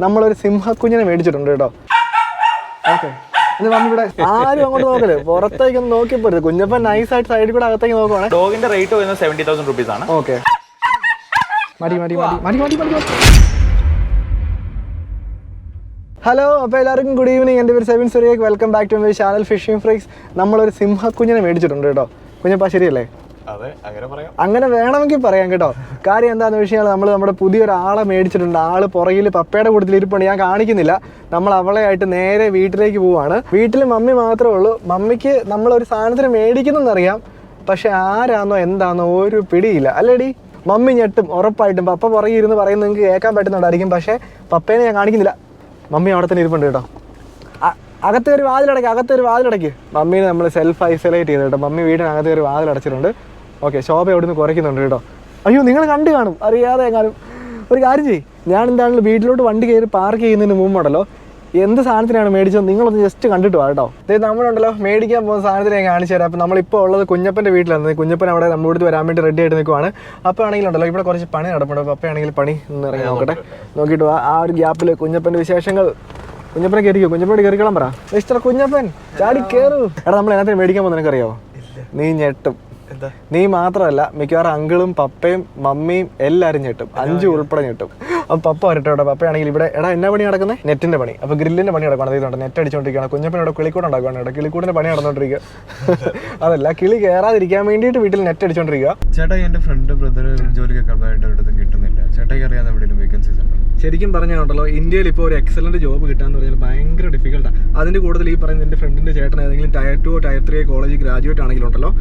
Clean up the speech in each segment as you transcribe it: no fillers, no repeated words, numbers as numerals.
നമ്മളൊരു സിംഹക്കുഞ്ഞിനെ മേടിച്ചിട്ടുണ്ട് കേട്ടോ. ഓക്കെ, ഇത് വന്നിവിടെ ആരും അങ്ങോട്ട് നോക്കല്, പുറത്തേക്കൊന്നും നോക്കി പോരുത്. കുഞ്ഞപ്പൻ നൈസായിട്ട് സൈഡിൽ കൂടെ അകത്തേക്ക് നോക്കുവാണ്. ഡോഗിന്റെ റേറ്റ് വരുന്നത് 70,000 rupees ആണ്. ഓക്കെ, മതി മതി മതി മതി മതി മതി. ഹലോ, അപ്പോൾ എല്ലാവർക്കും ഗുഡ് ഈവനിങ്. എൻ്റെ പേര് Sevin Surekh. Welcome back to my channel fishing freaks. നമ്മളൊരു സിംഹക്കുഞ്ഞിനെ മേടിച്ചിട്ടുണ്ട് കേട്ടോ. കുഞ്ഞപ്പ ശരിയല്ലേ? അങ്ങനെ വേണമെങ്കിൽ പറയാം കേട്ടോ. കാര്യം എന്താണെന്ന് വെച്ച് കഴിഞ്ഞാൽ നമ്മൾ നമ്മുടെ പുതിയൊരാളെ മേടിച്ചിട്ടുണ്ട്. ആള് പുറകിൽ പപ്പയുടെ കൂട്ടത്തിൽ ഇരിപ്പുണ്ട്, ഞാൻ കാണിക്കുന്നില്ല. നമ്മൾ അവളെ ആയിട്ട് നേരെ വീട്ടിലേക്ക് പോവാണ്. വീട്ടിൽ മമ്മി മാത്രമേ ഉള്ളൂ. മമ്മിക്ക് നമ്മളൊരു സാധനത്തിന് മേടിക്കുന്നെന്നറിയാം, പക്ഷെ ആരാന്നോ എന്താണെന്നോ ഒരു പിടിയില്ല. അല്ലേടി? മമ്മി ഞെട്ടും ഉറപ്പായിട്ടും. പപ്പ പുറകെ ഇരുന്ന് പറയുന്നത് നിങ്ങൾക്ക് കേൾക്കാൻ പറ്റുന്നുണ്ടായിരിക്കും, പക്ഷേ പപ്പേനെ ഞാൻ കാണിക്കുന്നില്ല. മമ്മി അവിടെ തന്നെ ഇരിപ്പുണ്ട് കേട്ടോ. അകത്ത് ഒരു വാതിലടയ്ക്ക്. മമ്മീനെ നമ്മൾ സെൽഫ് ഐസൊലേറ്റ് ചെയ്ത് കേട്ടോ. മമ്മി വീടിനകത്ത് ഒരു വാതിലടച്ചിട്ടുണ്ട്. ഓക്കെ, ശോഭ അവിടെ നിന്ന് കുറയ്ക്കുന്നുണ്ട് കേട്ടോ. അയ്യോ, നിങ്ങൾ കണ്ടു കാണും, അറിയാതെ എങ്ങാനും. ഒരു കാര്യം ചെയ്യും, ഞാൻ എന്താണെങ്കിലും വീട്ടിലോട്ട് വണ്ടി കയറി പാർക്ക് ചെയ്യുന്നതിന് മുമ്പുണ്ടല്ലോ എന്ത് സാധനത്തിനാണ് മേടിച്ചത് നിങ്ങളൊന്ന് ജസ്റ്റ് കണ്ടിട്ട് വാ കേട്ടോ. അതായത് നമ്മളുണ്ടല്ലോ മേടിക്കാൻ പോകുന്ന സാധനത്തിന് ഞാൻ കാണിച്ചു തരാം. അപ്പോൾ നമ്മളിപ്പോൾ ഉള്ളത് കുഞ്ഞപ്പൻ്റെ വീട്ടിലാണ്. കുഞ്ഞപ്പൻ അവിടെ നമ്മുടെ അടുത്ത് വരാൻ വേണ്ടി റെഡി ആയിട്ട് നിൽക്കുവാണ്. അപ്പോൾ ആണെങ്കിലുണ്ടല്ലോ ഇവിടെ കുറച്ച് പണി നടപ്പുണ്ട്. പപ്പയാണെങ്കിൽ പണി ഒന്ന് ഇറങ്ങി നോക്കട്ടെ, നോക്കിയിട്ട് വാ. ആ ഒരു ഗ്യാപ്പിൽ കുഞ്ഞപ്പൻ്റെ വിശേഷങ്ങൾ. കുഞ്ഞപ്പനെ കയറിക്കോ, കുഞ്ഞപ്പനോട് കയറിക്കണം പറ. മിസ്റ്റർ കുഞ്ഞപ്പൻ ചാടി കയറൂ. എടാ, നമ്മൾ അതിനകത്ത് മേടിക്കാൻ പോകുന്ന നിനക്കറിയോ? നീ ഞെട്ടും. നീ മാത്രമല്ല, മിക്കവാറും അങ്കിളും പപ്പയും മമ്മിയും എല്ലാവരും ഞെട്ടും. 5 ഉൾപ്പെടെ ഞെട്ടും. അപ്പം പപ്പ വരട്ടെ കേട്ടോ. പപ്പയാണെങ്കിൽ ഇവിടെ എടാ എന്നാ പണി നടക്കുന്നത്? നെറ്റിന്റെ പണി. അപ്പോൾ ഗ്രില്ലിന്റെ പണി നടക്കണം. ഇതുണ്ട്, നെറ്റ് അടിച്ചുകൊണ്ടിരിക്കുകയാണ്. കുഞ്ഞപ്പനോട് കിളിക്കൂട് ഉണ്ടാക്കുകയാണ് കേട്ടോ. കിളിക്കൂടിന്റെ പണി നടന്നുകൊണ്ടിരിക്കുക. അതല്ല, കിളി കയറാതിരിക്കാൻ വേണ്ടിയിട്ട് വീട്ടിൽ നെറ്റ് അടിച്ചുകൊണ്ടിരിക്കുക. ചേട്ടാ, എന്റെ ഫ്രണ്ട് ബ്രദർ ജോലിക്കൊക്കെ ഒരിടത്തും കിട്ടുന്നില്ല. ചേട്ടായിക്ക് അറിയാവുന്ന എവിടെയെങ്കിലും വേക്കൻസീസ് ഉണ്ടോ? ശരിക്കും പറഞ്ഞാണല്ലോ, ഇന്ത്യയിൽ ഇപ്പോൾ ഒരു എക്സലന്റ് ജോബ് കിട്ടാന്ന് പറഞ്ഞാൽ ഭയങ്കര ഡിഫിക്കൽട്ടാണ്. അതിന്റെ കൂടുതൽ ഈ പറയുന്ന എൻ്റെ ഫ്രണ്ടിന്റെ ചേട്ടൻ ഏതെങ്കിലും ടയർ 2 ടയർ 3 കോളേജ് ഗ്രാജുവേറ്റ് ആണെങ്കിലും ഉണ്ടല്ലോ,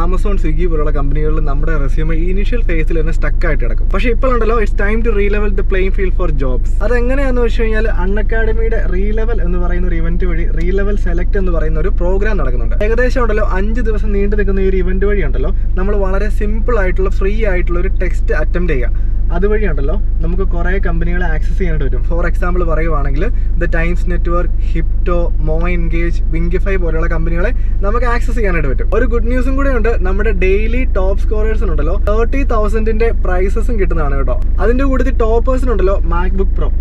ആമസോൺ, സ്വിഗ്ഗി പോലുള്ള കമ്പനികളിൽ നമ്മുടെ റെസ്യൂമെ ഇനീഷ്യൽ ഫേസിൽ തന്നെ സ്റ്റക്ക് ആയിട്ട് കിടക്കും. പക്ഷേ ഇപ്പോഴുണ്ടല്ലോ it's time to relevel the playing field for jobs. അതെങ്ങനെയാണെന്ന് വെച്ച് കഴിഞ്ഞാൽ അൺഅക്കാഡമിയുടെ റീലെവൽ എന്ന് പറയുന്ന ഒരു ഇവന്റ് വഴി റീലെവൽ സെലക്ട് എന്ന് പറയുന്ന ഒരു പ്രോഗ്രാം നടക്കുന്നുണ്ട്. ഏകദേശം ഉണ്ടല്ലോ 5 ദിവസം നീണ്ടു നിൽക്കുന്ന ഈ ഒരു ഇവന്റ് വഴി ഉണ്ടല്ലോ നമ്മൾ വളരെ സിമ്പിൾ ആയിട്ടുള്ള ഫ്രീ ആയിട്ടുള്ള ഒരു ടെക്സ്റ്റ് അറ്റംപ്റ്റ് ചെയ്യുക. അതുവഴി ഉണ്ടല്ലോ നമുക്ക് കുറേ കമ്പനികളെ ആക്സസ് ചെയ്യാനായിട്ട് വരും. ഫോർ എക്സാമ്പിൾ പറയുവാണെങ്കിൽ ദ ടൈംസ് നെറ്റ്വർക്ക്, ഹിപ്റ്റോ, മോ എൻഗേജ്, വിങ്കിഫൈ പോലെയുള്ള കമ്പനികളെ നമുക്ക് ആക്സസ് ചെയ്യാനായിട്ട് പറ്റും. ഒരു ഗുഡ് ന്യൂസും കൂടെ ഉണ്ട്. നമ്മുടെ ഡെയിലി ടോപ്പ് സ്കോറേഴ്സിനുണ്ടല്ലോ 30,000ന്റെ പ്രൈസസും കിട്ടുന്നതാണ് കേട്ടോ. അതിന്റെ കൂട്ടത്തിൽ ടോപ്പേഴ്സിനുണ്ടല്ലോ MacBook pro,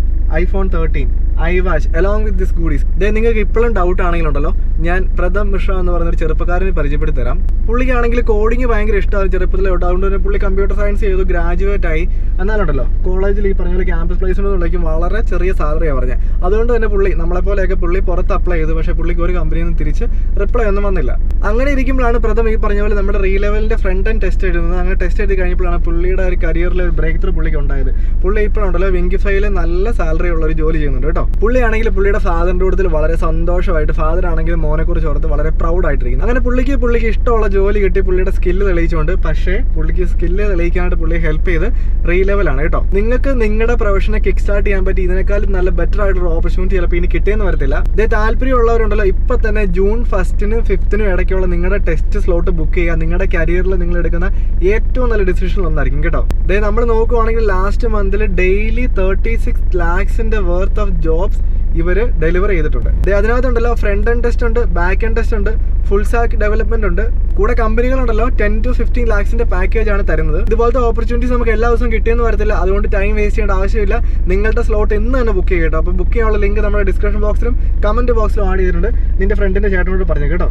iPhone 13, iWatch along with this goodies. നിങ്ങൾക്ക് ഇപ്പോഴും ഡൗട്ട് ആണെങ്കിലുണ്ടല്ലോ, ഞാൻ പ്രഥം മിശ്ര എന്ന് പറയുന്നൊരു ചെറുപ്പക്കാരനെ പരിചയപ്പെടുത്തി തരാം. പുള്ളിക്കാണെങ്കിൽ കോഡിങ് ഭയങ്കര ഇഷ്ടമാണ് ചെറുപ്പത്തിൽ. അതുകൊണ്ട് തന്നെ പുള്ളി കമ്പ്യൂട്ടർ സയൻസ് ചെയ്തു, ഗ്രാജുവേറ്റ് ആയി. എന്നാലുണ്ടല്ലോ കോളേജിൽ ഈ പറഞ്ഞ പോലെ ക്യാമ്പസ് പ്ലേസ്മെന്റ് ഉള്ളേക്കും വളരെ ചെറിയ സാലറിയാണ് പറഞ്ഞത്. അതുകൊണ്ട് തന്നെ പുള്ളി നമ്മളെപ്പോലെയൊക്കെ പുള്ളി പുറത്ത് അപ്ലൈ ചെയ്തു. പക്ഷേ പുള്ളിക്ക് ഒരു കമ്പനിയിൽ നിന്ന് തിരിച്ച് റിപ്ലൈ ഒന്നും വന്നില്ല. അങ്ങനെ ഇരിക്കുമ്പോഴാണ് പ്രഥം ഈ പറഞ്ഞ പോലെ നമ്മുടെ റീലെവലിന്റെ ഫ്രണ്ട് ആൻഡ് ടെസ്റ്റ് എഴുതുന്നത്. അങ്ങനെ ടെസ്റ്റ് എഴുതി കഴിഞ്ഞപ്പോഴാണ് പുള്ളിയുടെ ഒരു കരിയറിൽ ഒരു ബ്രേക്ക് ത്രൂ പുള്ളിക്ക് ഉണ്ടായത്. പുള്ളി ഇപ്പോഴുണ്ടല്ലോ വിങ്കിഫൈയിൽ നല്ല സാലറി ഉള്ള ഒരു ജോലി ചെയ്യുന്നുണ്ട് കേട്ടോ. പുള്ളിയാണെങ്കിൽ പുള്ളിയുടെ ഫാദറിന്റെ കൂട്ടത്തിൽ വളരെ സന്തോഷമായിട്ട്, ഫാദർ ആണെങ്കിൽ മോനെ കുറിച്ച് ഓർത്ത് വളരെ പ്രൗഡ് ആയിട്ടിരിക്കുന്നു. അങ്ങനെ പുള്ളിക്ക് ഇഷ്ടമുള്ള ജോലി കിട്ടി, പുള്ളിയുടെ സ്കില്ല് തെളിയിച്ചുകൊണ്ട്. പക്ഷേ പുള്ളിക്ക് സ്കില്ല് തെളിയിക്കാനായിട്ട് പുള്ളിയെ ഹെൽപ്പ് ചെയ്ത് റീലെവലാണ് കേട്ടോ. നിങ്ങൾക്ക് നിങ്ങളുടെ പ്രൊഫഷനെ കിക്ക് സ്റ്റാർട്ട് ചെയ്യാൻ പറ്റി ഇതിനേക്കാളും നല്ല ബെറ്റർ ആയിട്ടുള്ള ഓപ്പർച്യൂണിറ്റി ചിലപ്പോൾ ഇനി കിട്ടിയെന്ന് വരത്തില്ല. ഇതേ താല്പര്യമുള്ളവരുണ്ടല്ലോ ഇപ്പൊ തന്നെ ജൂൺ 1നും 5നും ഇടയ്ക്കുള്ള നിങ്ങളുടെ ടെസ്റ്റ് സ്ലോട്ട് ബുക്ക് ചെയ്യുക. നിങ്ങളുടെ കരിയറിൽ നിങ്ങൾ എടുക്കുന്ന ഏറ്റവും നല്ല ഡിസിഷൻ ഒന്നായിരിക്കും കേട്ടോ. ഇതേ നമ്മൾ നോക്കുവാണെങ്കിൽ ലാസ്റ്റ് മന്തിൽ daily 36 lakhs worth of jobs ഇവര് ഡെലിവർ ചെയ്തിട്ടുണ്ട്. അതിനകത്തുണ്ടല്ലോ ഫ്രണ്ട് എൻഡ് ടെസ്റ്റ് ഉണ്ട്, ബാക്ക് എൻഡ് ടെസ്റ്റ് ഉണ്ട്, ഫുൾ സ്റ്റാക്ക് ഡെവലപ്മെന്റ് ഉണ്ട്. കൂടെ കമ്പനികളുണ്ടല്ലോ 10 to 15 lakhs പാക്കേജ് ആണ് തരുന്നത്. ഇതുപോലത്തെ ഓപ്പർച്യൂണിറ്റീസ് നമുക്ക് എല്ലാ ദിവസവും കിട്ടിയെന്ന് വരത്തില്ല. അതുകൊണ്ട് ടൈം വേസ്റ്റ് ചെയ്യേണ്ട ആവശ്യമില്ല. നിങ്ങളുടെ സ്ലോട്ട് ഇന്ന് തന്നെ ബുക്ക് ചെയ്യട്ടോ. അപ്പോൾ ബുക്ക് ചെയ്യാനുള്ള ലിങ്ക് നമ്മുടെ ഡിസ്ക്രിപ്ഷൻ ബോക്സിലും കമന്റ് ബോക്സിലും ആഡ് ചെയ്തിട്ടുണ്ട്. നിന്റെ ഫ്രണ്ടിന്റെ ചേട്ടനോട് പറഞ്ഞു കേട്ടോ.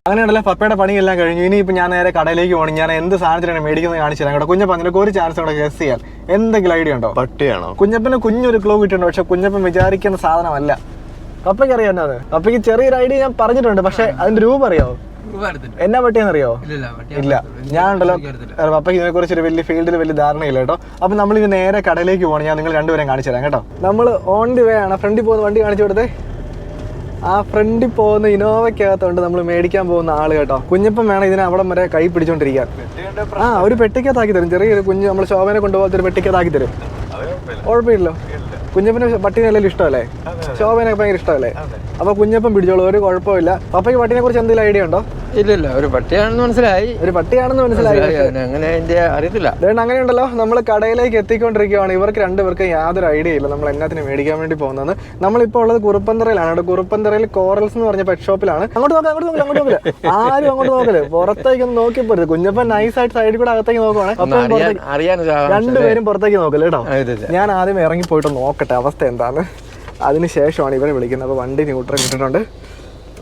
അങ്ങനെയുണ്ടല്ലോ പപ്പയുടെ പണിയെല്ലാം കഴിഞ്ഞു. ഇനിയിപ്പോൾ ഞാൻ നേരെ കടയിലേക്ക് പോകണം. ഞാൻ എന്ത് സാധനത്തിനാണ് മേടിക്കുന്നത് കാണിച്ചു തരാം കേട്ടോ. കുഞ്ഞപ്പൻ നിനക്ക് ഒരു ചാൻസ് കൂടെ ഗസ് ചെയ്യാൻ എന്തെങ്കിലും ഐഡിയ ഉണ്ടോ? പട്ടിയാണോ? കുഞ്ഞപ്പന് കുഞ്ഞൊരു ക്ലൂ കിട്ടുന്നുണ്ട്, പക്ഷെ കുഞ്ഞപ്പൻ വിചാരിക്കുന്ന സാധനമല്ല. പപ്പയ്ക്ക് അറിയാം എന്നത്. പപ്പയ്ക്ക് ചെറിയൊരു ഐഡിയ ഞാൻ പറഞ്ഞിട്ടുണ്ട്, പക്ഷെ അതിന്റെ രൂപം അറിയാവോ? എന്നാ പട്ടിയെന്നറിയോ? ഇല്ല. ഞാനുണ്ടല്ലോ പപ്പയ്ക്ക് ഇതിനെ കുറിച്ച് ഒരു വലിയ ഫീൽഡിൽ വലിയ ധാരണയില്ല കേട്ടോ. അപ്പൊ നമ്മൾ ഇനി നേരെ കടയിലേക്ക് പോകണം. ഞാൻ നിങ്ങൾ രണ്ടുപേരും കാണിച്ചു തരാം കേട്ടോ. നമ്മൾ ഓൺ ദി വേ ആണ്. ഫ്രണ്ടിൽ പോകുന്ന വണ്ടി കാണിച്ചു കൊടുത്തേ. ആ ഫ്രണ്ടിൽ പോകുന്ന ഇനോവയ്ക്കകത്തോണ്ട് നമ്മൾ മേടിക്കാൻ പോകുന്ന ആള് കേട്ടോ. കുഞ്ഞപ്പം വേണം ഇതിനെ അവിടെ വരെ കൈ പിടിച്ചോണ്ടിരിക്കാൻ. ഒരു പെട്ടിക്കകത്താക്കി തരും. ചെറിയൊരു കുഞ്ഞ് നമ്മൾ ശോഭനെ കൊണ്ടുപോകത്തെ ഒരു പെട്ടിക്കകത്താക്കി തരും. കുഴപ്പമില്ലല്ലോ. കുഞ്ഞപ്പന് പട്ടിനെ എല്ലാം ഇഷ്ടമല്ലേ? ശോഭനൊക്കെ ഭയങ്കര ഇഷ്ടമല്ലേ? അപ്പൊ കുഞ്ഞപ്പം പിടിച്ചോളൂ, ഒരു കുഴപ്പമില്ല. പപ്പയ്ക്ക് പട്ടിനെ കുറിച്ച് എന്തെങ്കിലും ഐഡിയ ഉണ്ടോ? ഇല്ല, ഒരു പട്ടിയാണെന്ന് മനസ്സിലായി. അങ്ങനെ അറിയത്തില്ല. അതുകൊണ്ട് അങ്ങനെയുണ്ടല്ലോ നമ്മൾ കടയിലേക്ക് എത്തിക്കൊണ്ടിരിക്കുകയാണ്. ഇവർക്ക് രണ്ടുപേർക്ക് യാതൊരു ഐഡിയ ഇല്ല നമ്മൾ എന്നാത്തിന് മേടിക്കാൻ വേണ്ടി പോകുന്നത്. നമ്മളിപ്പോൾ ഉള്ളത് കുറുപ്പന്തറയിലാണ്. കുറുപ്പന്തറയിൽ കോറൽസ് എന്ന് പറഞ്ഞ പെറ്റ് ഷോപ്പിലാണ്. അങ്ങോട്ട് നോക്കില്ല, ആരും അങ്ങോട്ട് നോക്കല്, പുറത്തേക്കൊന്നും നോക്കി പോരുത്. കുഞ്ഞപ്പൻ നൈസായിട്ട് സൈഡിൽ കൂടെ അകത്തേക്ക് നോക്കുവാണ്. രണ്ടുപേരും പുറത്തേക്ക് നോക്കല് കേട്ടോ. ഞാൻ ആദ്യം ഇറങ്ങി പോയിട്ട് നോക്കട്ടെ നോക്കട്ടെ അവസ്ഥ എന്താന്ന്. അതിന് ശേഷമാണ് ഇവരെ വിളിക്കുന്നത്. അപ്പോൾ വണ്ടി ന്യൂട്രൽ ഇട്ടിട്ടുണ്ട്.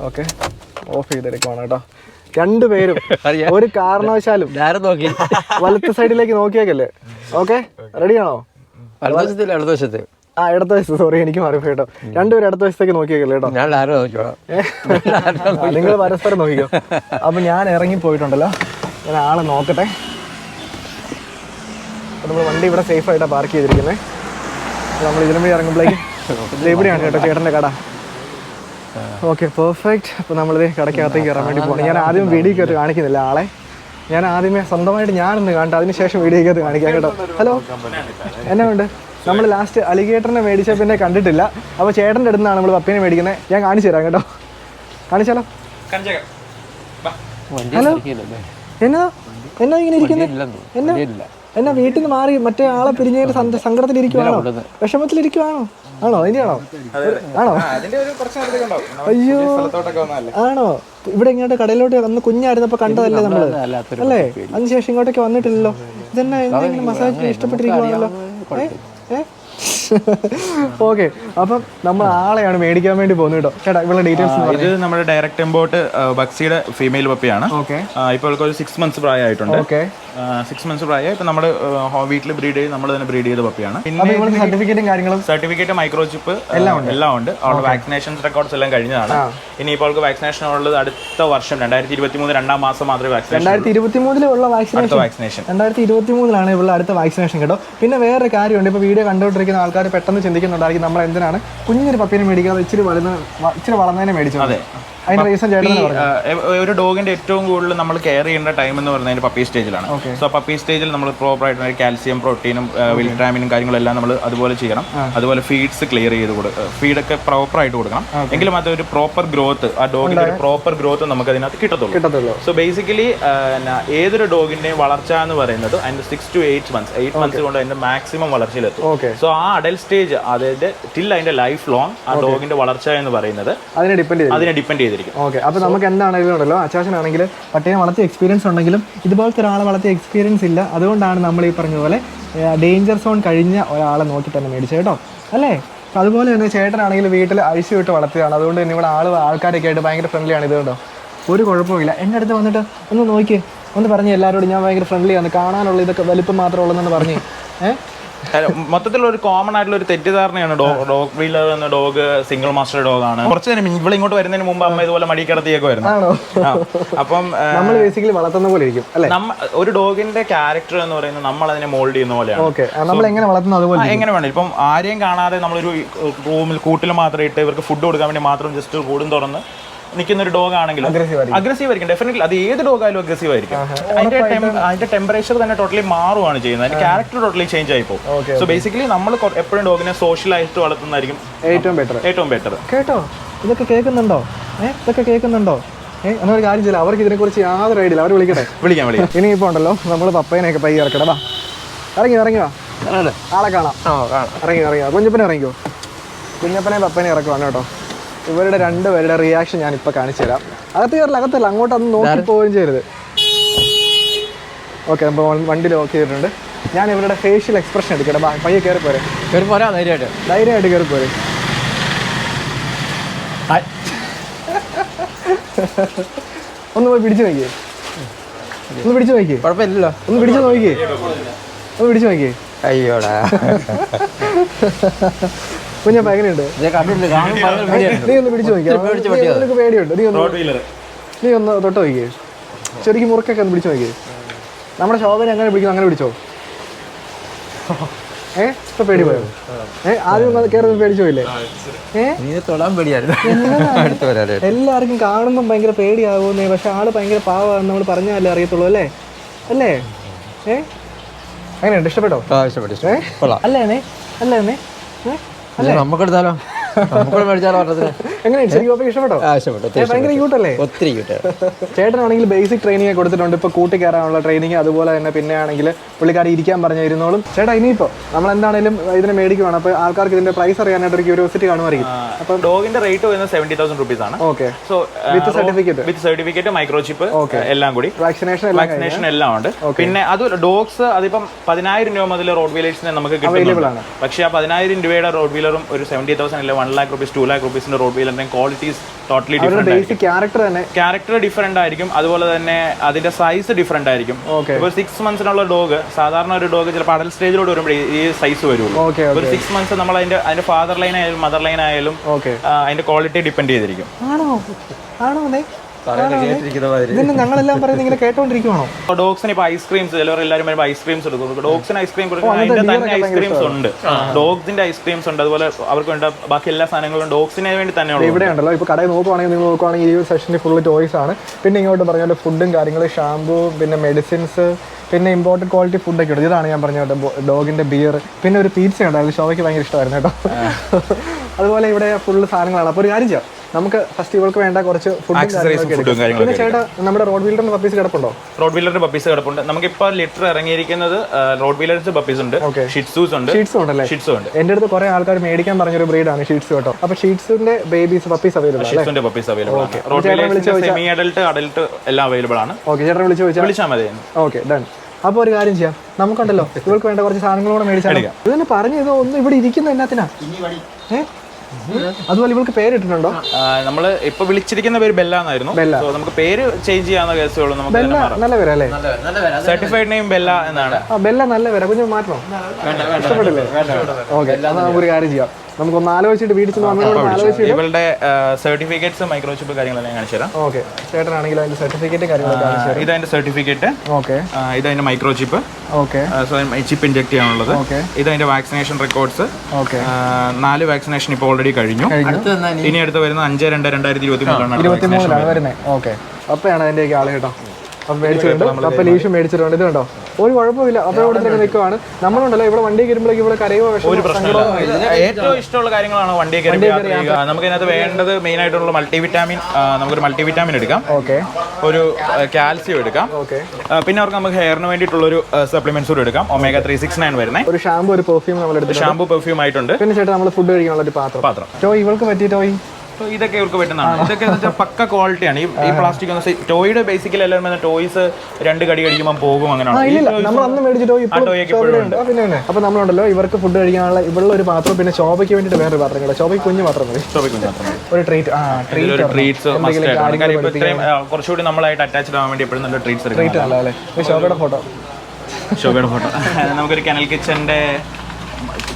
ഓക്കെ, ഓഫ് ചെയ്തെടുക്കുവാണ് കേട്ടോ. രണ്ടുപേരും ഒരു കാരണവശാലും നോക്കി വലത്ത് സൈഡിലേക്ക് നോക്കിയേക്കല്ലേ. ഓക്കെ, റെഡിയാണോ? ഇടതുവശത്ത് ഇടത്ത വശത്ത്. സോറി, എനിക്ക് മാറിപ്പോയി കേട്ടോ. രണ്ടുപേരും ഇടത്ത വശത്തേക്ക് നോക്കിയേക്കല്ലേ കേട്ടോ. ഞാൻ ആരോ നോക്കിയോളാം. നിങ്ങൾ പരസ്പരം നോക്കിക്കോ. അപ്പം ഞാൻ ഇറങ്ങി പോയിട്ടുണ്ടല്ലോ, ഞാൻ ആളെ നോക്കട്ടെ. അപ്പം നമ്മൾ വണ്ടി ഇവിടെ സേഫായിട്ടാണ് പാർക്ക് ചെയ്തിരിക്കുന്നത്. നമ്മൾ ഇതിനും വഴി ഇറങ്ങുമ്പോഴേക്കും ഇത് എവിടെയാണ് കേട്ടോ ചേട്ടൻ്റെ കട. Okay, perfect. അപ്പോൾ നമ്മളിത് കടയ്ക്കകത്തേക്ക് കയറാൻ വേണ്ടി പോകണം. ഞാൻ ആദ്യം വീഡിയോക്കകത്ത് കാണിക്കുന്നില്ല ആളെ. ഞാൻ ആദ്യമേ സ്വന്തമായിട്ട് ഞാനൊന്ന് കാണട്ടെ, അതിനുശേഷം വീഡിയോക്കകത്ത് കാണിക്കാം കേട്ടോ. ഹലോ, എന്നാ ഉണ്ട്? നമ്മൾ ലാസ്റ്റ് അലിഗേറ്ററിനെ മേടിച്ച പിന്നെ കണ്ടിട്ടില്ല. അപ്പോൾ ചേട്ടൻ്റെ അടുത്ത് നിന്നാണ് നമ്മൾ പപ്പീനെ മേടിക്കുന്നത്. ഞാൻ കാണിച്ചു തരാം കേട്ടോ. കാണിച്ചാലോ? ഹലോ, എന്നാ എന്നാ ഇങ്ങനെ ഇരിക്കുന്നത്? എന്നാ വീട്ടിൽ നിന്ന് മാറി മറ്റേ ആളെ പിരിഞ്ഞതിന്റെ സങ്കടത്തിലിരിക്കുവാണോ? വിഷമത്തിലിരിക്കുവാണോ? ആണോ? അതിന്റെയാണോ? ആണോ? അയ്യോ, ആണോ? ഇവിടെ ഇങ്ങോട്ട് കടയിലോട്ട് വന്ന് കുഞ്ഞായിരുന്നപ്പോ കണ്ടതല്ലേ നമ്മള് അല്ലേ? അതിനുശേഷം ഇങ്ങോട്ടേക്ക് വന്നിട്ടില്ലല്ലോ. ഇതെന്നാ എന്തെങ്കിലും മസാജ് ഇഷ്ടപ്പെട്ടിരിക്കുവാണല്ലോ. ഓക്കെ, അപ്പം നമ്മൾ ആളെയാണ് മേടിക്കാൻ വേണ്ടി പോകുന്നത് കേട്ടോ. ചേട്ടാ, ഇവിടെ ഡീറ്റെയിൽസ്. ഇത് നമ്മുടെ ഡയറക്റ്റ് ഇമ്പോർട്ട് ബക്സിയുടെ ഫീമെയിൽ പപ്പിയാണ്. ഓക്കെ, ഇപ്പോൾ ഒരു 6 months പ്രായമായിട്ടുണ്ട്. ഓക്കെ, 6 months പ്രായമായി. ഇപ്പൊ നമ്മുടെ വീട്ടിൽ ബ്രീഡ് ചെയ്ത് നമ്മൾ തന്നെ ബ്രീഡ് ചെയ്ത പപ്പിയാണ്. പിന്നെ സർട്ടിഫിക്കറ്റും കാര്യങ്ങളും, സർട്ടിഫിക്കറ്റ്, മൈക്രോചിപ്പ് എല്ലാം ഉണ്ട്. അവരുടെ വാക്സിനേഷൻ റെക്കോർഡ്സ് എല്ലാം കഴിഞ്ഞതാണ്. ഇനിയിപ്പോൾ അവർക്ക് വാക്സിനേഷൻ ഉള്ളത് അടുത്ത വർഷം 2023 2-ാം മാസം മാത്രമേ വാക്സിനേഷൻ. 2023 വാക്സിനേഷൻ 2023 ഇവിടെ അടുത്ത വാക്സിനേഷൻ കേട്ടോ. പിന്നെ വേറൊരു കാര്യമുണ്ട്. ഇപ്പോൾ വീഡിയോ കണ്ടുകൊണ്ടിരിക്കുന്ന ആൾക്കാർ പെട്ടെന്ന് ചിന്തിക്കുന്നുണ്ടായിരിക്കും നമ്മൾ എന്തിനാണ് കുഞ്ഞൊരു പപ്പീനെ മേടിക്കാതെ ഇച്ചിരി വളർന്നതിനെ മേടിച്ചത്. അതെ, അതിന്റെ റീസൺ ചേട്ടൻ ഒരു ഡോഗിന്റെ ഏറ്റവും കൂടുതൽ നമ്മൾ കെയർ ചെയ്യേണ്ട ടൈം എന്ന് പറയുന്നത് പപ്പി സ്റ്റേജിലാണ്. സോ പപ്പി സ്റ്റേജിൽ നമ്മൾ പ്രോപ്പർ ആയിട്ട് കാൽസ്യം, പ്രോട്ടീനും, വിറ്റാമിനും കാര്യങ്ങളെല്ലാം നമ്മൾ അതുപോലെ ചെയ്യണം. അതുപോലെ ഫീഡ്സ് ക്ലിയർ ചെയ്ത് കൊടുക്കുക, ഫീഡൊക്കെ പ്രോപ്പർ ആയിട്ട് കൊടുക്കണം. എങ്കിലും അത് ഒരു പ്രോപ്പർ ഗ്രോത്ത്, ആ ഡോഗിന്റെ ഒരു പ്രോപ്പർ ഗ്രോത്ത് നമുക്ക് അതിനകത്ത് കിട്ടത്തുള്ളൂ. സോ ബേസിക്കലി ഏതൊരു ഡോഗിന്റെയും വളർച്ച എന്ന് പറയുന്നത് അതിന്റെ 6 to 8 months കൊണ്ട് അതിന്റെ മാക്സിമം വളർച്ചയിലെത്തും. സോ ആ അഡൽട്ട് സ്റ്റേജ്, അതായത് ടിൽ അതിന്റെ ലൈഫ് ലോങ് ആ ഡോഗിന്റെ വളർച്ച എന്ന് പറയുന്നത് അതിനെ ഡിപ്പെൻഡ് ചെയ്തിരിക്കും. ഓക്കെ, അപ്പോൾ നമുക്ക് എന്താണെങ്കിലും ഉണ്ടല്ലോ, അച്ചാച്ചനാണെങ്കിൽ പട്ടിയെ വളർത്തിയ എക്സ്പീരിയൻസ് ഉണ്ടെങ്കിലും ഇതുപോലത്തെ ഒരാളെ വളർത്തിയ എക്സ്പീരിയൻസ് ഇല്ല. അതുകൊണ്ടാണ് നമ്മൾ ഈ പറഞ്ഞ പോലെ ഡേഞ്ചർ സോൺ കഴിഞ്ഞ ഒരാളെ നോക്കി തന്നെ മേടിച്ചത് കേട്ടോ, അല്ലേ? അതുപോലെ തന്നെ ചേട്ടനാണെങ്കിൽ വീട്ടിൽ അഴിച്ചു വിട്ട് വളർത്തിയതാണ്. അതുകൊണ്ട് തന്നെ ഇവിടെ ആൾക്കാരൊക്കെ ആയിട്ട് ഭയങ്കര ഫ്രണ്ട്ലി ആണ്. ഇത് കേട്ടോ, ഒരു കുഴപ്പമില്ല. എൻ്റെ അടുത്ത് വന്നിട്ട് ഒന്ന് നോക്കി, ഒന്ന് പറഞ്ഞ് എല്ലാവരോടും ഞാൻ ഭയങ്കര ഫ്രണ്ട്ലി ആണ്, കാണാനുള്ള ഇതൊക്കെ വലിപ്പം മാത്രമേ ഉള്ളതെന്ന് പറഞ്ഞ്. മൊത്തത്തിൽ ഒരു കോമൺ ആയിട്ടുള്ള ഒരു തെറ്റിദ്ധാരണയാണ് ഡോഗ് വീലർ എന്ന ഡോഗ് സിംഗിൾ മാസ്റ്റർ ഡോഗ് ആണ്. കുറച്ച് നേരം ഇവിടെ ഇങ്ങോട്ട് വരുന്നതിന് മുമ്പ് അമ്മ ഇതുപോലെ മടിക്കിടത്തിയൊക്കെ വരുന്നു. അപ്പം നമ്മൾ ബേസിക്കലി വളർത്തുന്ന പോലെ ഇരിക്കും അല്ലേ? ഒരു ഡോഗിന്റെ ക്യാരക്ടർ എന്ന് പറയുന്നത് നമ്മൾ അതിനെ മോൾഡ് ചെയ്യുന്ന പോലെയാണ്. നമ്മൾ എങ്ങനെ വളർത്തുന്നു അതുപോലെ എങ്ങനെ വേണം. ഇപ്പം ആരെയും കാണാതെ നമ്മളൊരു റൂമിൽ കൂട്ടിൽ മാത്രം ഇട്ട് ഇവർക്ക് ഫുഡ് കൊടുക്കാൻ വേണ്ടി മാത്രം ജസ്റ്റ് കൂടും തുറന്ന് നിൽക്കുന്ന ഒരു ഡോഗ് ആണെങ്കിലും അഗ്രസീവ് ആയിരിക്കും. ഡെഫിനറ്റ്ലി അത് ഏത് ഡോഗ് ആയാലും അഗ്രസീവ് ആയിരിക്കും. അതിന്റെ ടെമ്പറേച്ചർ തന്നെ ടോട്ടലി മാറുകയാണ് ചെയ്യുന്നത്. അതിന്റെ ക്യാരക്ടർ ടോട്ടലി ചേഞ്ച് ആയി പോകും. സോ ബേസിക്കലി നമ്മൾ എപ്പോഴും ഡോഗിനെ സോഷ്യലായിട്ട് വളർത്തുന്നതായിരിക്കും ഏറ്റവും ബെറ്റർ. കേട്ടോ, ഇതൊക്കെ കേൾക്കുന്നുണ്ടോ? ഇതൊക്കെ കേൾക്കുന്നുണ്ടോ? എന്നൊരു കാര്യം ചെയ്യില്ല, അവർക്ക് ഇതിനെക്കുറിച്ച് യാതൊരു ഐഡിയ ഇല്ല. അവർ വിളിക്കാം. ഇനിയിപ്പോൾ ഉണ്ടല്ലോ നമ്മൾ പപ്പേനെയൊക്കെ പയ്യെ ഇറക്കട്ടെ. വാ, ഇറങ്ങി വാ, ആളെ കാണാം. ഇറങ്ങി കുഞ്ഞപ്പനെ ഇറങ്ങിക്കോ. കുഞ്ഞപ്പനെ പപ്പനെ ഇറക്കുവാണ് കേട്ടോ. ഇവരുടെ രണ്ടുപേരുടെ റിയാക്ഷൻ ഞാൻ ഇപ്പൊ കാണിച്ചു തരാം. അകത്തല്ല, അങ്ങോട്ട് അന്ന് നോക്കി പോവുകയും ചെയ്യരുത്. ഓക്കെ, അപ്പോൾ വണ്ടി ലോക്ക് ചെയ്തിട്ടുണ്ട്. ഞാൻ ഇവരുടെ ഫേഷ്യൽ എക്സ്പ്രഷൻ എടുക്കട്ടെ. പയ്യെ കയറി പോരെ, ധൈര്യമായിട്ട് കയറി പോരെ. ഒന്ന് പോയി പിടിച്ചു നോക്കിയേ, കുഴപ്പമില്ലല്ലോ. ഒന്ന് പിടിച്ചു നോക്കിയേ. അയ്യോടാ കുഞ്ഞപ്പ എങ്ങനെയുണ്ട്? നീ ഒന്ന് പിടിച്ചു നോക്കിയാ, നിനക്ക് പേടിയുണ്ട്? നീ ഒന്ന് തൊട്ട് നോക്കിയേ, ശരിക്കും മുറുക്കൊക്കെ ഒന്ന് പിടിച്ചു നോക്കിയേ. നമ്മുടെ ശോഭനെ എങ്ങനെ പിടിക്കുന്നു അങ്ങനെ പിടിച്ചോ. ഇപ്പൊ പേടി പോയോ? ആദ്യം കയറി പേടിച്ചു പോയില്ലേ? എല്ലാവർക്കും കാണുമ്പം ഭയങ്കര പേടിയാകുന്നേ, പക്ഷെ ആള് ഭയങ്കര പാവമാണെന്ന് നമ്മൾ പറഞ്ഞാലേ അറിയത്തുള്ളൂ അല്ലേ? എങ്ങനെയുണ്ട്? ഇഷ്ടപ്പെട്ടോ? അല്ലേ? നമുക്കെടുത്താലോ, മേടിച്ചാലോ? എങ്ങനെയാണ് ശരിക്കും പപ്പയ്ക്ക് ഇഷ്ടപ്പെട്ടോ? ഭയങ്കര ക്യൂട്ടല്ലേ? ഒത്തിരി ക്യൂട്ടാണ്. ചേട്ടനാണെങ്കിൽ ബേസിക് ട്രെയിനിങ് കൊടുത്തിട്ടുണ്ട്, ഇപ്പോൾ കൂട്ടി കയറാനുള്ള ട്രെയിനിങ്, അതുപോലെ തന്നെ പിന്നെ ആണെങ്കിൽ പുള്ളിക്കാരി ഇരിക്കാൻ പറഞ്ഞ ഇരുന്നോളും. ചേട്ടാ ഇനിയിപ്പോൾ നമ്മൾ എന്താണെങ്കിലും ഇതിനെ മേടിക്കുവാണ്, അപ്പോൾ ആൾക്കാർക്ക് ഇതിന്റെ പ്രൈസ് അറിയാനായിട്ട് ഒരു ക്യൂരിയോസിറ്റി കാണുമായിരിക്കും. അപ്പോൾ ഡോഗിന്റെ റേറ്റ് വരുന്നത് 70,000 rupees ആണ്. Okay. So with certificate microchip എല്ലാം കൂടി വാക്സിനേഷൻ എല്ലാം ഉണ്ട്. പിന്നെ അത് ഡോഗ്സ് അതിപ്പം 10,000 രൂപ മുതൽ റോഡ് വീലേഴ്സിനെ നമുക്ക് കിട്ടുന്നുണ്ട്. പക്ഷേ ആ 10,000 രൂപയുടെ റോഡ് വീലറും ഒരു 70,000 അല്ലെ 1 lakh rupees 2 lakh rupees റോഡ് വീലറിന്റെ ക്വാളിറ്റീസ് ടോട്ടലി ഡിഫറെന്റ് ആയിരിക്കും. ക്യാരക്ടർ ഡിഫറെന്റ് ആയിരിക്കും, അതുപോലെ തന്നെ അതിന്റെ സൈസ് ഡിഫറെന്റ് ആയിരിക്കും. ഇപ്പോൾ 6 months ഡോഗ്, സാധാരണ ഒരു ഡോഗ് ചിലപ്പോൾ അഡൽട്ട് സ്റ്റേജിലോട് വരുമ്പോൾ ഈ സൈസ് വരുള്ളൂ. ഒരു 6 months നമ്മൾ അതിന്റെ ഫാദർ ലൈൻ ആയാലും മദർ ലൈൻ ആയാലും അതിന്റെ ക്വാളിറ്റി ഡിപ്പെൻഡ് ചെയ്തിരിക്കും. ഞങ്ങളെല്ലാം പറയുന്നത് ഇങ്ങനെ കേട്ടോണ്ടിരിക്കുവാണോ? ഡോഗ്സിന് ഇപ്പൊ ഐസ്ക്രീംസ് ചിലവരെല്ലാവരും വരുമ്പോൾ ഐസ്ക്രീംസ് എടുക്കും. ഡോഗ്സിന് ഐസ്ക്രീം കൊടുക്കും, അതിന്റെ തന്നെ ഐസ്ക്രീംസ് ഉണ്ട്. ഡോഗ്സിന്റെ ഐസ്ക്രീംസ് ഉണ്ട്, അതുപോലെ അവർക്ക് വേണ്ട ബാക്കി എല്ലാ സാധനങ്ങളും ഡോഗ്സിന് വേണ്ടി തന്നെ ഇവിടെ ഉണ്ടല്ലോ. ഇപ്പൊ കടയിൽ നോക്കുവാണെങ്കിൽ നിങ്ങൾ നോക്കുവാണെങ്കിൽ ഈ സെക്ഷനിൽ ഫുള്ള് ടോയ്സ് ആണ്. പിന്നെ ഇങ്ങോട്ട് പറഞ്ഞാൽ ഫുഡും കാര്യങ്ങളും, ഷാമ്പൂ, പിന്നെ മെഡിസിൻസ്, പിന്നെ ഇമ്പോർട്ടൻറ്റ് ക്വാളിറ്റി ഫുഡൊക്കെ ഉണ്ട്. ഇതാണ് ഞാൻ പറഞ്ഞ ഡോഗിന്റെ ബിയർ. പിന്നെ ഒരു പീസ ഉണ്ടായിരുന്നു, ഷോയ്ക്ക് ഭയങ്കര ഇഷ്ടമായിരുന്നു കേട്ടോ. അതുപോലെ ഇവിടെ ഫുള്ള് സാധനങ്ങളാണ്. അപ്പോൾ ഒരു കാര്യം ചെയ്യാം, നമുക്ക് ഫസ്റ്റ് ഇവൾക്ക് വേണ്ട കുറച്ച് ഫുഡും കാര്യങ്ങളൊക്കെ. പിന്നെ ചേട്ടാ നമ്മുടെ റോഡ് വീലറിന്റെ പപ്പീസ് കിടപ്പുണ്ടോ? റോഡ് വീലറിന്റെ പപ്പീസ് കിടപ്പുണ്ട്. നമുക്കിപ്പോൾ ലിറ്റർ ഇറങ്ങിയിരിക്കുന്നത് റോഡ് വീലറിന്റെ പപ്പീസ് ഉണ്ട്, ഷിറ്റ്സൂസ് ഉണ്ട്. ഷിറ്റ്സും ഉണ്ടല്ലേ? ഷിറ്റ്സും ഉണ്ട്. എന്റെ അടുത്ത് കുറെ ആൾക്കാർ മേടിക്കാൻ പറഞ്ഞൊരു ബ്രീഡാണ് ഷിറ്റ്സ് കേട്ടോ. അപ്പോൾ ഷിറ്റ്സിന്റെ പപ്പീസ് അവൈലബിൾ ആണ്. ഷിറ്റ്സിന്റെ പപ്പീസ് അവൈലബിൾ ആണ്. റോഡ് വീലറിന്റെ സെമി അഡൽട്ട് എല്ലാം അവൈലബിൾ ആണ്. ഓക്കെ, ചേട്ടനെ വിളിച്ചാൽ മതി. Okay, done. അപ്പോൾ ഒരു കാര്യം ചെയ്യാം, നമുക്കുണ്ടല്ലോ ഇവൾക്ക് വേണ്ട കുറച്ച് സാധനങ്ങളോടെ മേടിച്ചാൽ ഇത് തന്നെ പറഞ്ഞു. ഇത് ഒന്ന് ഇവിടെ ഇരിക്കുന്ന എന്നാത്തിനാ? അതുപോലെ ഇവൾക്ക് പേരിട്ടിട്ടുണ്ടോ? നമ്മൾ ഇപ്പൊ വിളിച്ചിരിക്കുന്ന പേര് ബെല്ല എന്നായിരുന്നു. നമുക്ക് പേര് ചേഞ്ച് ചെയ്യാവുന്ന കേസേ ഉള്ളൂ. നമുക്ക് നല്ല പേര് അല്ലേ? സർട്ടിഫൈഡ് നെയിം ബെല്ല എന്നാണ്. ബെല്ല നല്ല പേരാ. കുഞ്ഞു മാറ്റണോ? ഇഷ്ടപ്പെട്ടില്ലേ? ഓക്കെ, നമുക്ക് ഒരു കാര്യം ചെയ്യാം, നമുക്കൊന്ന് ആലോചിച്ചിട്ട് വീട്ടിൽ ഇവളുടെ സർട്ടിഫിക്കറ്റ്സ് മൈക്രോചിപ്പ് കാര്യങ്ങളെല്ലാം കാണിച്ചു തരാം. ഓക്കെ, ചേട്ടനാണെങ്കിൽ അതിന്റെ സർട്ടിഫിക്കറ്റ് കാര്യങ്ങളൊക്കെ കാണിച്ചു തരാം. ഇതതിന്റെ സർട്ടിഫിക്കറ്റ്. ഓക്കെ, ഇതതിന്റെ മൈക്രോചിപ്പ്. ഓക്കെ, ചിപ്പ് ഇൻജെക്ട് ചെയ്യാനുള്ളത്. ഇതതിന്റെ വാക്സിനേഷൻ റെക്കോർഡ്സ്. ഓക്കെ, 4 വാക്സിനേഷൻ ഇപ്പോൾ ഓൾറെഡി കഴിഞ്ഞു. ഇനി അടുത്ത് വരുന്നത് 5/2/2023 വരുന്നത്. ഓക്കെ, അപ്പയാണ് അതിന്റെയൊക്കെ ആള് കേട്ടോ. അപ്പം മേടിച്ചിട്ടുണ്ട്, അപ്പം ലീഷും മേടിച്ചിട്ടുണ്ട്. ഇത് കണ്ടോ, ഒരു കുഴപ്പമില്ല. അപ്പോൾ ഇവിടെ തന്നെ നിൽക്കുവാണ്. നമ്മളുണ്ടല്ലോ ഇവിടെ വണ്ടി കയറുമ്പോഴേക്കും ഇവിടെ കരയോ ഒരു പ്രശ്നമില്ല. ഏറ്റവും ഇഷ്ടമുള്ള കാര്യങ്ങളാണ് വണ്ടിയെ കയറുമ്പോൾ. നമുക്ക് ഇതിനകത്ത് വേണ്ടത് മെയിൻ ആയിട്ടുള്ള മൾട്ടിവിറ്റാമിൻ. നമുക്കൊരു മൾട്ടിവിറ്റാമിൻ എടുക്കാം, ഒരു കാൽസ്യം എടുക്കാം, പിന്നെ അവർക്ക് നമുക്ക് ഹെയറിന് വേണ്ടിയിട്ടുള്ളൊരു സപ്ലിമെന്റ്സ് കൂടെ എടുക്കാം. ഒമേഗ 369 വരുന്നത്. ഒരു ഷാമ്പൂ, ഒരു പെർഫ്യൂം നമ്മൾ എടുത്തു. ഷാമ്പൂ പെർഫ്യൂം ആയിട്ടുണ്ട്. പിന്നെ ചേട്ടാ നമ്മൾ ഫുഡ് കഴിക്കാനുള്ള ഒരു പാത്രം. ടോയ് ഇവൾക്ക് പറ്റിയ ടോയ്. ഇതൊക്കെ ഇവർക്ക് പറ്റുന്നതാണ്. ഇതൊക്കെ പക്ക ക്വാളിറ്റിയാണ്. ഈ പ്ലാസ്റ്റിക് ടോയുടെ ബേസിക്കലി എല്ലാവരും ടോയ്സ് 2 കടി കടിക്കുമ്പോൾ പോകും, അങ്ങനെയാണ്. നമ്മൾ അന്ന് മേടിച്ച ടോയ് ഉണ്ട്. അപ്പൊ നമ്മളുണ്ടല്ലോ ഇവർക്ക് ഫുഡ് കഴിക്കാനുള്ള ഇവിടെ ഒരു പാത്രം, പിന്നെ ശോഭയ്ക്ക് വേണ്ടിയിട്ട് വേറൊരു പാത്രം കേട്ടോ. ശോഭയ്ക്ക് കുഞ്ഞു പാത്രം മതി. ഒരു ട്രീറ്റ്സ് കുറച്ചുകൂടി നമ്മളായിട്ട് അറ്റാച്ച്ഡ് ആവാൻ വേണ്ടി എപ്പോഴും നല്ല ട്രീറ്റ്സ്. ശോഭയുടെ ഫോട്ടോ നമുക്കൊരു കനൽ കിച്ചന്റെ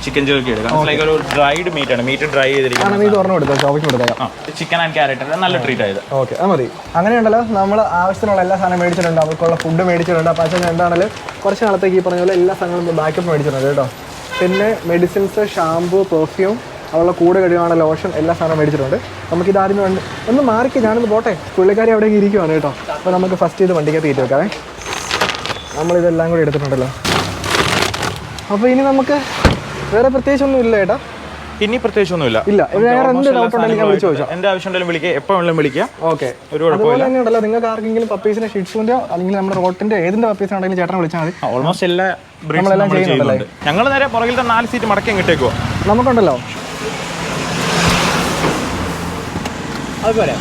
ചിക്കൻ ജോലി എടുക്കാം. ഒരു ഡ്രൈഡ് മീറ്റ് ഡ്രൈ ചെയ്തിരിക്കുന്നത്. ചിക്കൻ ആൻഡ് ക്യാരറ്റ് നല്ല ട്രീറ്റ് ആയത്. ഓക്കെ, അത് മതി. അങ്ങനെയുണ്ടല്ലോ നമ്മൾ ആവശ്യത്തിനുള്ള എല്ലാ സാധനം മേടിച്ചിട്ടുണ്ട്. അവർക്കുള്ള ഫുഡ് മേടിച്ചിട്ടുണ്ട്. അപ്പോൾ അച്ഛൻ എന്താണെങ്കിലും കുറച്ച് നാളത്തേക്ക് ഈ പറഞ്ഞ പോലെ എല്ലാ സാധനങ്ങളും ബാക്കപ്പ് മേടിച്ചിട്ടുണ്ട് കേട്ടോ. പിന്നെ മെഡിസിൻസ്, ഷാമ്പൂ, പെർഫ്യൂം, അവളുടെ കൂടെ കഴിയുവാനുള്ള ലോഷൻ, എല്ലാ സാധനം മേടിച്ചിട്ടുണ്ട്. നമുക്കിത് ആദ്യമേ ഒന്ന് മാറിക്ക്, ഞാനൊന്ന് പോട്ടെ. പുള്ളിക്കാരി അവിടെ ഇരിക്കുവാണ് കേട്ടോ. അപ്പോൾ നമുക്ക് ഫസ്റ്റ് ഇത് വണ്ടിക്കകത്ത് കയറ്റി വെക്കാവേ. നമ്മളിതെല്ലാം കൂടി എടുത്തിട്ടുണ്ടല്ലോ. അപ്പോൾ ഇനി നമുക്ക് വേറെ പ്രത്യേകിച്ചൊന്നും ഇല്ല ചേട്ടാ. ഇനി പ്രത്യേകിച്ചൊന്നുമില്ല. എന്റെ ആവശ്യം ഉണ്ടെങ്കിലും വിളിക്കുക, എപ്പോൾ വേണമെങ്കിലും വിളിക്കുക. ഓക്കെ, ഒരു കുഴപ്പമില്ല. ഉണ്ടല്ലോ നിങ്ങൾക്ക് ആർക്കെങ്കിലും പപ്പീസിന്റെ ഷിറ്റ്സിന്റെ അല്ലെങ്കിൽ നമ്മുടെ റോട്ടിന്റെ ഏതിന്റെ പപ്പീസ് ആണെങ്കിലും ചേട്ടനെ വിളിച്ചാൽ മതി. ഓൾമോസ്റ്റ് എല്ലാ ചെയ്യുന്നുണ്ട്. ഞങ്ങൾ നേരെ പുറകിലത്തെ 4 സീറ്റ് മടക്കി കിട്ടേക്കോ നമുക്കുണ്ടല്ലോ. അതുപോലെ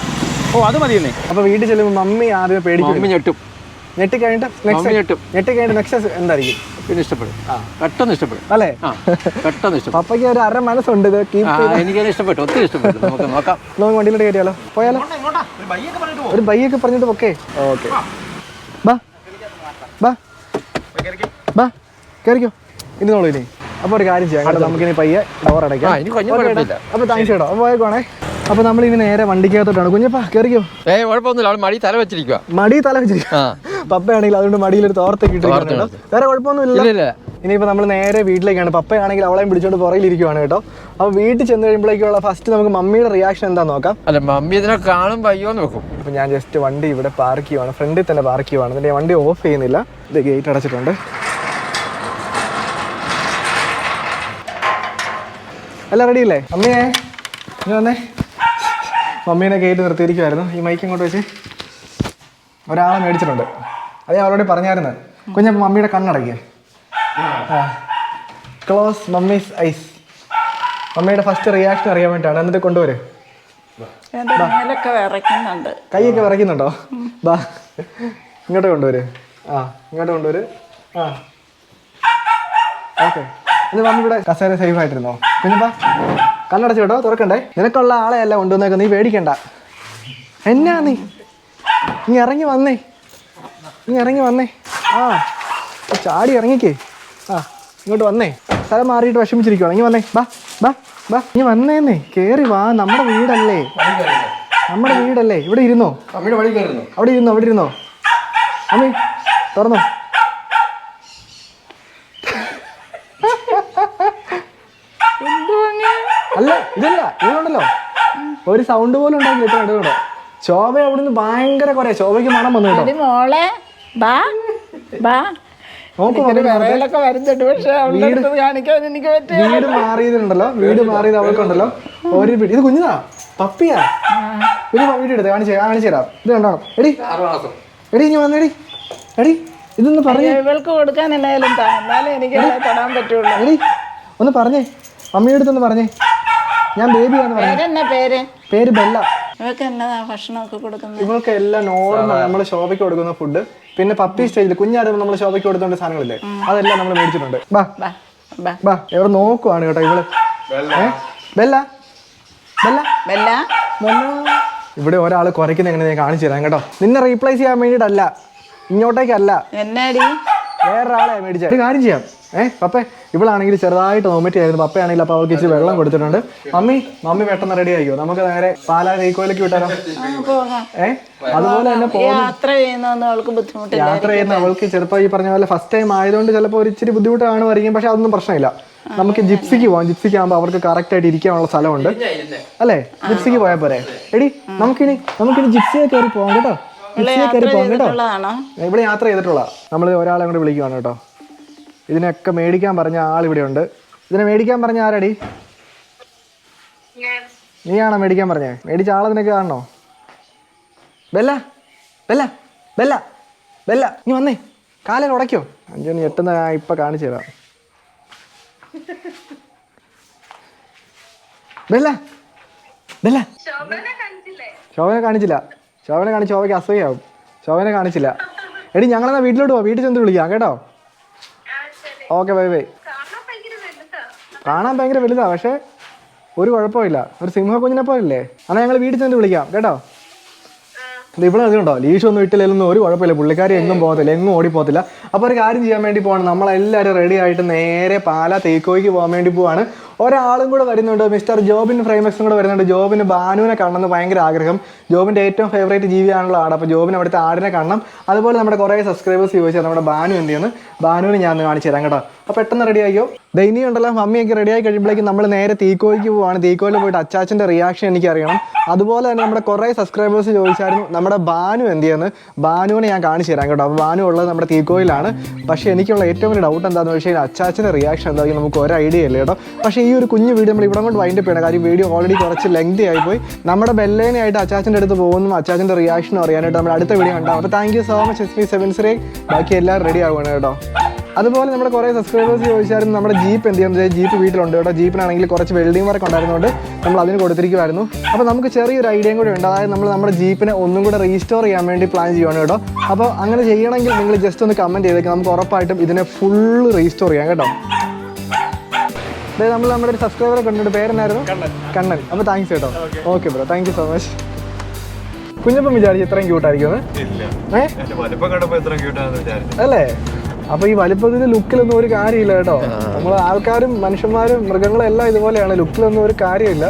അത് മതിയെന്നേ. അപ്പൊ വീട്ടിൽ ചെല്ലുമ്പോൾ മമ്മി ആദ്യം പേടിക്കും, ഞെട്ടി കഴിഞ്ഞിട്ട് നെക്സ്റ്റ് എന്തായിരിക്കും? പിന്നെ ഇഷ്ടപ്പെടും, പെട്ടെന്ന് ഇഷ്ടപ്പെടും അല്ലേ? പെട്ടെന്ന് ഇഷ്ടപ്പെടും. പപ്പയ്ക്ക് ഒരു അര മനസ്സുണ്ട് ഇത്. എനിക്കത് ഇഷ്ടപ്പെട്ടു, ഒത്തിരി ഇഷ്ടപ്പെട്ടു. നമുക്ക് നോക്കാം, നമുക്ക് വണ്ടിയിലോട്ട് കയറിയാലോ? പോയാലോ? ഒരു ബൈയൊക്കെ പറഞ്ഞിട്ട് ഓക്കെ. ഓക്കെ, ബാ ബാ ബാ കയറിക്കോ. ഇനി നോളൂ ഇനി. അപ്പോൾ ഒരു കാര്യം ചെയ്യാം, നമുക്കിനി പയ്യെ ഡോർ അടയ്ക്കാം. അപ്പോൾ താങ്ക്സ് കേട്ടോ. അപ്പോൾ പോയേക്കോണേ. അപ്പോൾ നമ്മളിനി നേരെ വണ്ടിക്കകത്തോട്ടാണ്. കുഞ്ഞപ്പാ കയറിക്കോ. കുഴപ്പമൊന്നുമില്ല, അവൾ മടി തല വെച്ചിരിക്കുക. പപ്പയാണെങ്കിൽ അതുകൊണ്ട് മടിയിലൊരു തോർത്തൊക്കെ ഇട്ടിരിക്കുന്നുണ്ടോ? വേറെ കുഴപ്പമൊന്നുമില്ല. ഇനിയിപ്പോൾ നമ്മൾ നേരെ വീട്ടിലേക്കാണ്. പപ്പയാണെങ്കിൽ അവളെയും പിടിച്ചോണ്ട് പുറകിലിരിക്കുവാണ് കേട്ടോ. അപ്പോൾ വീട്ടിൽ ചെന്ന് കഴിയുമ്പോഴേക്കുള്ള ഫസ്റ്റ് നമുക്ക് മമ്മിയുടെ റിയാക്ഷൻ എന്താ നോക്കാം. അല്ല, മമ്മി ഇതിനെ കാണുമ്പോൾ അയ്യോ നോക്കും. അപ്പോൾ ഞാൻ ജസ്റ്റ് വണ്ടി ഇവിടെ പാർക്ക് ചെയ്യുവാണ്, ഫ്രണ്ടിൽ തന്നെ പാർക്ക് ചെയ്യുവാണ്. എന്നിട്ട് വണ്ടി ഓഫ് ചെയ്യുന്നില്ല. ഇത് ഗേറ്റ് അടച്ചിട്ടുണ്ട്. എല്ലാം റെഡി അല്ലേ? അമ്മയെ ഇനി വന്നേ. മമ്മീനെ കയറ്റി നിർത്തിയിരിക്കുമായിരുന്നു. ഈ മൈക്ക് ഇങ്ങോട്ട് വെച്ച് ഒരാളെ മേടിച്ചിട്ടുണ്ട്. അത് ഞാൻ അവളോട് പറഞ്ഞായിരുന്നു. കുഞ്ഞപ്പം മമ്മിയുടെ കണ്ണടയ്ക്കുക. Close mummy's eyes. മമ്മിയുടെ ഫസ്റ്റ് റിയാക്ഷൻ അറിയാൻ വേണ്ടിയിട്ടാണ്. എന്നിട്ട് കൊണ്ടുവരും. കൈയൊക്കെ വിറയ്ക്കുന്നുണ്ടോ? ബാ ഇങ്ങോട്ട് കൊണ്ടുവരും. ഇങ്ങോട്ട് കൊണ്ടുവരും. ഓക്കെ. എന്നിട്ട് മമ്മി ഇവിടെ കസേര സേഫ് ആയിട്ടിരുന്നോ? കുഞ്ഞപ്പാ കണ്ണടച്ചു കേട്ടോ, തുറക്കണ്ടേ. നിനക്കുള്ള ആളെ അല്ല കൊണ്ടുവന്നേക്ക, നീ പേടിക്കണ്ട. എന്നാ നീ ഇറങ്ങി വന്നേ, ഇറങ്ങി വന്നേ. ചാടി ഇറങ്ങിക്കേ. ഇങ്ങോട്ട് വന്നേ. സ്ഥലം മാറിയിട്ട് വിഷമിച്ചിരിക്കുവാണ്. ഇനി വന്നേ. ബാ ബാ ബാ ഇനി വന്നേന്നേ. കേറി വാ. നമ്മുടെ വീടല്ലേ, നമ്മുടെ വീടല്ലേ. ഇവിടെ ഇരുന്നോ, അവിടെ ഇരുന്നോ, അവിടെ ഇരുന്നോ. അമ്മേ തുറന്നോ. അല്ല ഇതല്ല, ഇതുണ്ടല്ലോ ഒരു സൗണ്ട് പോലും ഉണ്ടാക്കില്ല. ഇത്ര ഇടകൂടെ ശോഭ അവിടുന്ന് ഭയങ്കര കുറെ. ശോഭയ്ക്ക് മണം വന്നു കേട്ടോ. വീട് മാറിയതുണ്ടല്ലോ, വീട് മാറിയത് അവൾക്കുണ്ടല്ലോ ഒരു പിടി. ഇത് കുഞ്ഞിതാ, പപ്പിയാ. ഒരു വീട് എടുത്ത് കാണിച്ചു തരാം. ഇത് കണ്ടോ. എടി എടി ഇനി വന്നെടി. എടി ഇതൊന്ന് പറഞ്ഞു. ഇവൾക്ക് കൊടുക്കാൻ എന്നാലും എനിക്ക് തൊടാൻ പറ്റുള്ളൂ. എടി ഒന്ന് പറഞ്ഞേ, മമ്മിയുടെ അടുത്തൊന്ന് പറഞ്ഞേ. ഞാൻ ബേബിയാന്ന് പറഞ്ഞു. പേര് ബെല്ല. ഇവൾക്ക് എല്ലാം നോർമൽ നമ്മൾ ശോഭയ്ക്ക് കൊടുക്കുന്ന ഫുഡ്. പിന്നെ പപ്പി സ്റ്റേജിൽ കുഞ്ഞാടുമ്പോൾ നമ്മൾ ശോഭയ്ക്ക് കൊടുത്തോണ്ട് സാധനങ്ങളില്ലേ, അതെല്ലാം നമ്മൾ മേടിച്ചിട്ടുണ്ട്. ബാ ബാ എവിടെ നോക്കുവാണ് കേട്ടോ ഇവള്. Bella Bella Bella. ഇവിടെ ഒരാൾ കുറയ്ക്കുന്ന എങ്ങനെ ഞാൻ കാണിച്ചു തരാം കേട്ടോ. നിന്നെ റീപ്ലേസ് ചെയ്യാൻ വേണ്ടിയിട്ടല്ല, ഇങ്ങോട്ടേക്കല്ല, വേറൊരാളെ മേടിച്ച. ഒരു കാര്യം ചെയ്യാം. പപ്പേ ഇവളാണെങ്കിൽ ചെറുതായിട്ട് വോമിറ്റ് ആയിരുന്നു. പപ്പയാണെങ്കിൽ അപ്പോൾ അവൾക്ക് ഇച്ചിരി വെള്ളം കൊടുത്തിട്ടുണ്ട്. മമ്മി പെട്ടെന്ന് റെഡി ആയിക്കോ. നമുക്ക് നേരെ പാലാ തേക്കോയിലേക്ക് വിട്ടാലോ? അതുപോലെ തന്നെ യാത്ര ചെയ്യുന്ന അവൾക്ക് ചിലപ്പോൾ ഈ പറഞ്ഞ പോലെ ഫസ്റ്റ് ടൈം ആയതുകൊണ്ട് ചിലപ്പോൾ ഒരു ഇച്ചിരി ബുദ്ധിമുട്ട് കാണുമായിരിക്കും. പക്ഷെ അതൊന്നും പ്രശ്നമില്ല. നമുക്ക് ജിപ്സിക്ക് പോവാം. ജിപ്സിക്ക് ആകുമ്പോൾ അവർക്ക് കറക്റ്റ് ആയിട്ട് ഇരിക്കാനുള്ള സ്ഥലമുണ്ട് അല്ലേ? ജിപ്സിക്ക് പോയാൽ പോരെ. എടി നമുക്കിനി ജിപ്സിയെ കയറി പോവാം കേട്ടോ. ജിപ്സിയെ കയറി പോവാം കേട്ടോ. ഇവിടെ യാത്ര ചെയ്തിട്ടുള്ള നമ്മൾ ഒരാളെ കൂടെ വിളിക്കുവാണ് കേട്ടോ. ഇതിനൊക്കെ മേടിക്കാൻ പറഞ്ഞ ആളിവിടെ ഉണ്ട്. ഇതിനെ മേടിക്കാൻ പറഞ്ഞ ആരടി? നീയാണോ മേടിക്കാൻ പറഞ്ഞേ? മേടിച്ച ആളതിനൊക്കെ കാണണോ? ബെല്ല ബെല്ല ബെല്ല ബെല്ല നീ വന്നേ. കാലിൽ ഉടയ്ക്കോ? അഞ്ചു ഞെട്ടുന്ന ഇപ്പം കാണിച്ചു തരാം. Bella Bella. ശോഭനെ കാണിച്ചില്ല. ശോഭനെ കാണിച്ച് ശോഭയ്ക്ക് അസൂയാവും. ശോഭനെ കാണിച്ചില്ല. എടി ഞങ്ങളെന്നാ വീട്ടിലോട്ട് പോവാം. വീട്ടിൽ ചെന്ന് വിളിക്കാം കേട്ടോ. Okay bye bye. കാണാൻ ഭയങ്കര വലുതാ, പക്ഷേ ഒരു കുഴപ്പമില്ല. ഒരു സിംഹക്കുഞ്ഞിനെ പോലല്ലേ. എന്നാൽ ഞങ്ങൾ വീട്ടിൽ ചെന്ന് വിളിക്കാം കേട്ടോ. ഇവിടെ അതുകൊണ്ടോ ലീഷൊന്നും ഇട്ടില്ലെന്നും ഒരു കുഴപ്പമില്ല. പുള്ളിക്കാരി എങ്ങും പോകത്തില്ല, എങ്ങും ഓടിപ്പോകത്തില്ല. അപ്പോൾ ഒരു കാര്യം ചെയ്യാൻ വേണ്ടി പോവാണ്. നമ്മളെല്ലാവരും റെഡി ആയിട്ട് നേരെ പാലാ തേക്കോയ്ക്ക് പോകാൻ വേണ്ടി പോവാണ്. ഒരാളും കൂടെ വരുന്നുണ്ട്. മിസ്റ്റർ ജോബിന് ഫ്രൈമക്സും കൂടെ വരുന്നുണ്ട്. ജോബിന് ബാനുവിനെ കാണണമെന്ന് ഭയങ്കര ആഗ്രഹം. ജോബിൻ്റെ ഏറ്റവും ഫേവറേറ്റ് ജീവിയാണല്ലോ ആട്. അപ്പോൾ ജോബിന് അവിടുത്തെ ആടിനെ കാണണം. അതുപോലെ നമ്മുടെ കുറേ സബ്സ്ക്രൈബേഴ്സ് ചോദിച്ചാൽ നമ്മുടെ ബാനു എന്ത് ചെയ്യുന്നു. ബാനുവിന് ഞാൻ കാണിച്ചു തരാം കേട്ടോ. അപ്പോൾ പെട്ടെന്ന് റെഡി ആയിക്കോ. ദൈനികം ഉണ്ടല്ലോ മമ്മിയൊക്കെ റെഡി ആയി കഴിയുമ്പോഴേക്കും നമ്മൾ നേരെ തീക്കോയ്ക്ക് പോവാണ്. തീക്കോയിൽ പോയിട്ട് അച്ചാച്ചൻ്റെ റിയാക്ഷൻ എനിക്ക് അറിയണം. അതുപോലെ തന്നെ നമ്മുടെ കുറേ സബ്സ്ക്രൈബേഴ്സ് ചോദിച്ചായിരുന്നു നമ്മുടെ ബാനു എന്ത് ചെയ്യുന്നു. ബാനുവിനെ ഞാൻ കാണിച്ചു തരാം കേട്ടോ. അപ്പോൾ ബാനു ഉള്ളത് നമ്മുടെ തീക്കോയിലാണ്. പക്ഷേ എനിക്കുള്ള ഏറ്റവും വലിയ ഡൗട്ട് എന്താണെന്ന് വെച്ച് കഴിഞ്ഞാൽ അച്ചാച്ചൻ്റെ റിയാക്ഷൻ എന്തായാലും നമുക്ക് ഒരു ഐഡിയ ഇല്ല കേട്ടോ. പക്ഷേ ഈ ഒരു കുഞ്ഞു വീഡിയോ നമ്മൾ ഇവിടെ കൊണ്ട് വൈൻഡപ്പ് ചെയ്യണം. കാര്യം വീഡിയോ ഓൾറെഡി കുറച്ച് ലെങ്തി ആയിപ്പോയി. നമ്മുടെ ബെല്ലേനായിട്ട് അച്ചാച്ചൻ്റെ അടുത്ത് പോകുന്നു. അച്ചാച്ചൻ്റെ റിയാക്ഷൻ അറിയാനായിട്ട് നമ്മൾ അടുത്ത വീഡിയോ കണ്ടാവും. അപ്പോൾ thank you so much SP7 ബാക്കി എല്ലാവരും റെഡി ആവുകയാണ് കേട്ടോ. അതുപോലെ നമ്മുടെ കുറേ സബ്സ്ക്രൈബേഴ്സ് ചോദിച്ചായിരുന്നു നമ്മുടെ ജീപ്പ് എന്ത് ചെയ്യുന്നത്. ജീപ്പ് വീട്ടിലുണ്ട് കേട്ടോ. ജീപ്പിനാണെങ്കിൽ കുറച്ച് വെൽഡിംഗ് വർക്ക് ഉണ്ടായിരുന്നുകൊണ്ട് നമ്മൾ അതിന് കൊടുത്തിരിക്കുമായിരുന്നു. അപ്പോൾ നമുക്ക് ചെറിയൊരു ഐഡിയയും കൂടെ ഉണ്ട്. അതായത് നമ്മൾ നമ്മുടെ ജീപ്പിനെ ഒന്നും കൂടെ റീസ്റ്റോർ ചെയ്യാൻ വേണ്ടി പ്ലാൻ ചെയ്യുകയാണ് കേട്ടോ. അപ്പോൾ അങ്ങനെ ചെയ്യണമെങ്കിൽ നിങ്ങൾ ജസ്റ്റ് ഒന്ന് കമൻറ്റ് ചെയ്തേക്കാം. നമുക്ക് ഉറപ്പായിട്ടും ഇതിനെ ഫുള്ള് റീസ്റ്റോർ ചെയ്യാം കേട്ടോ. അതായത് നമ്മൾ നമ്മുടെ ഒരു സബ്സ്ക്രൈബറെ കണ്ടിട്ട് പേരെന്നായിരുന്നു? കണ്ണൻ. അപ്പോൾ താങ്ക്സ് കേട്ടോ. Okay bro, thank you so much. കുഞ്ഞപ്പം വിചാരിച്ചു ഇത്രയും ക്യൂട്ടായിരിക്കും അല്ലേ? അപ്പോൾ ഈ വലിപ്പത്തിൻ്റെ ലുക്കിലൊന്നും ഒരു കാര്യമില്ല കേട്ടോ. നമ്മൾ ആൾക്കാരും മനുഷ്യന്മാരും മൃഗങ്ങളും എല്ലാം ഇതുപോലെയാണ്. ലുക്കിലൊന്നും ഒരു കാര്യമില്ല.